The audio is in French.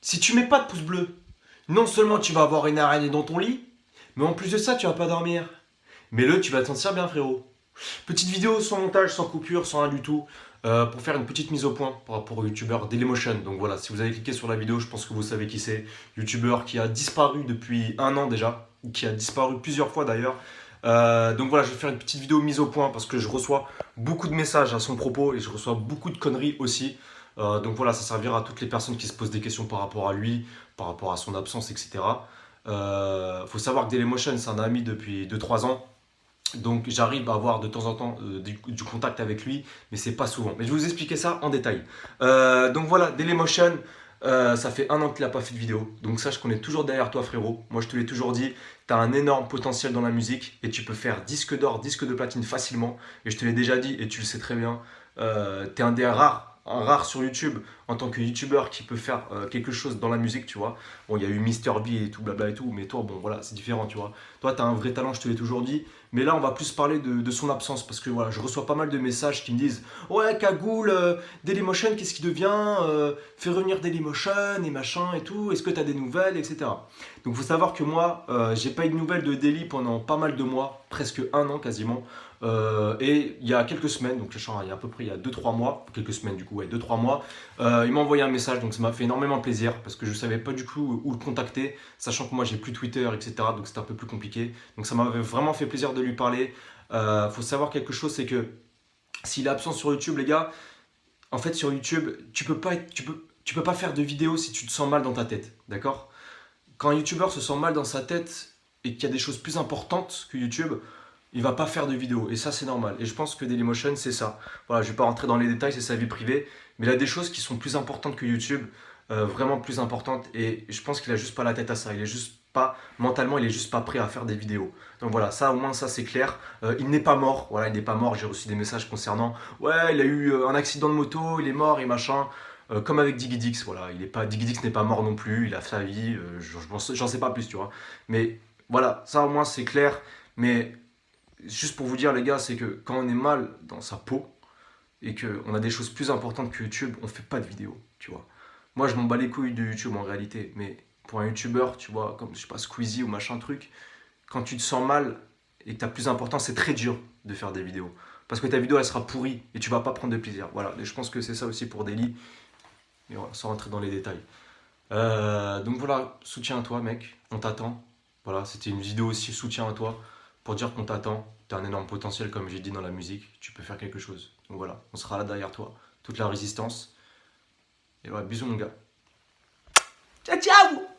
Si tu mets pas de pouce bleu, non seulement tu vas avoir une araignée dans ton lit, mais en plus de ça, tu vas pas dormir. Mets-le, tu vas te sentir bien, frérot. Petite vidéo sans montage, sans coupure, sans rien du tout, pour faire une petite mise au point par rapport au youtubeur Dailymotion. Donc voilà, si vous avez cliqué sur la vidéo, je pense que vous savez qui c'est. Youtubeur qui a disparu depuis un an déjà, qui a disparu plusieurs fois d'ailleurs. Donc voilà, je vais faire une petite vidéo mise au point parce que je reçois beaucoup de messages à son propos et je reçois beaucoup de conneries aussi. Donc voilà, ça servira à toutes les personnes qui se posent des questions par rapport à lui, par rapport à son absence, etc. Faut savoir que Dailymotion, c'est un ami depuis 2 3 ans. Donc j'arrive à avoir de temps en temps du contact avec lui, mais c'est pas souvent. Mais je vais vous expliquer ça en détail. Donc voilà, Dailymotion, ça fait un an qu'il n'a pas fait de vidéo. Donc sache qu'on est toujours derrière toi, frérot. Moi je te l'ai toujours dit, tu as un énorme potentiel dans la musique et tu peux faire disque d'or, disque de platine facilement. Et je te l'ai déjà dit et tu le sais très bien. Tu es un des rares, un rare sur YouTube en tant que youtubeur qui peut faire quelque chose dans la musique, tu vois. Bon, il y a eu Mister B et tout, blabla et tout, mais toi, bon, voilà, c'est différent, tu vois. Toi, tu as un vrai talent, je te l'ai toujours dit. Mais là, on va plus parler de son absence parce que voilà, je reçois pas mal de messages qui me disent ouais, Cagoule, Dailymotion, qu'est-ce qui devient fais revenir Dailymotion et machin et tout. Est-ce que tu as des nouvelles, etc. Donc, il faut savoir que moi, j'ai pas eu de nouvelles de Daily pendant pas mal de mois, presque un an quasiment. Et il y a quelques semaines, donc il y a à peu près il y a 2 3 mois, quelques semaines du coup, ouais, 2 3 mois, il m'a envoyé un message, donc ça m'a fait énormément plaisir parce que je savais pas du tout où le contacter, sachant que moi j'ai plus Twitter, etc. Donc c'était un peu plus compliqué. Donc ça m'avait vraiment fait plaisir de lui parler. Faut savoir quelque chose, c'est que s'il est absent sur YouTube, les gars, en fait sur YouTube, tu peux pas faire de vidéo si tu te sens mal dans ta tête, d'accord? Quand un YouTuber se sent mal dans sa tête et qu'il y a des choses plus importantes que YouTube, il va pas faire de vidéo. Et ça, c'est normal. Et je pense que Dailymotion, c'est ça. Voilà, je vais pas rentrer dans les détails, c'est sa vie privée. Mais il a des choses qui sont plus importantes que YouTube, vraiment plus importantes. Et je pense qu'il a juste pas la tête à ça. Il est juste pas, mentalement, il est juste pas prêt à faire des vidéos. Donc voilà, ça au moins, ça c'est clair. Il n'est pas mort. Voilà, il n'est pas mort. J'ai reçu des messages concernant. Ouais, il a eu un accident de moto, il est mort et machin. Comme avec Diggy Dix, voilà, Diggy Dix n'est pas mort non plus, il a sa vie, j'en sais pas plus, tu vois. Mais voilà, ça au moins c'est clair. Mais juste pour vous dire, les gars, c'est que quand on est mal dans sa peau et qu'on a des choses plus importantes que YouTube, on fait pas de vidéos, tu vois. Moi, je m'en bats les couilles de YouTube en réalité, mais pour un YouTuber, tu vois, comme je sais pas, Squeezie ou machin truc, quand tu te sens mal et que t'as plus important, c'est très dur de faire des vidéos. Parce que ta vidéo, elle sera pourrie et tu vas pas prendre de plaisir. Voilà, et je pense que c'est ça aussi pour Daily, mais voilà, sans rentrer dans les détails. Donc voilà, soutien à toi, mec, on t'attend. Voilà, c'était une vidéo aussi soutien à toi pour dire qu'on t'attend. T'as un énorme potentiel, comme j'ai dit dans la musique, tu peux faire quelque chose. Donc voilà, on sera là derrière toi, toute la résistance. Et voilà, bisous mon gars. Ciao, ciao!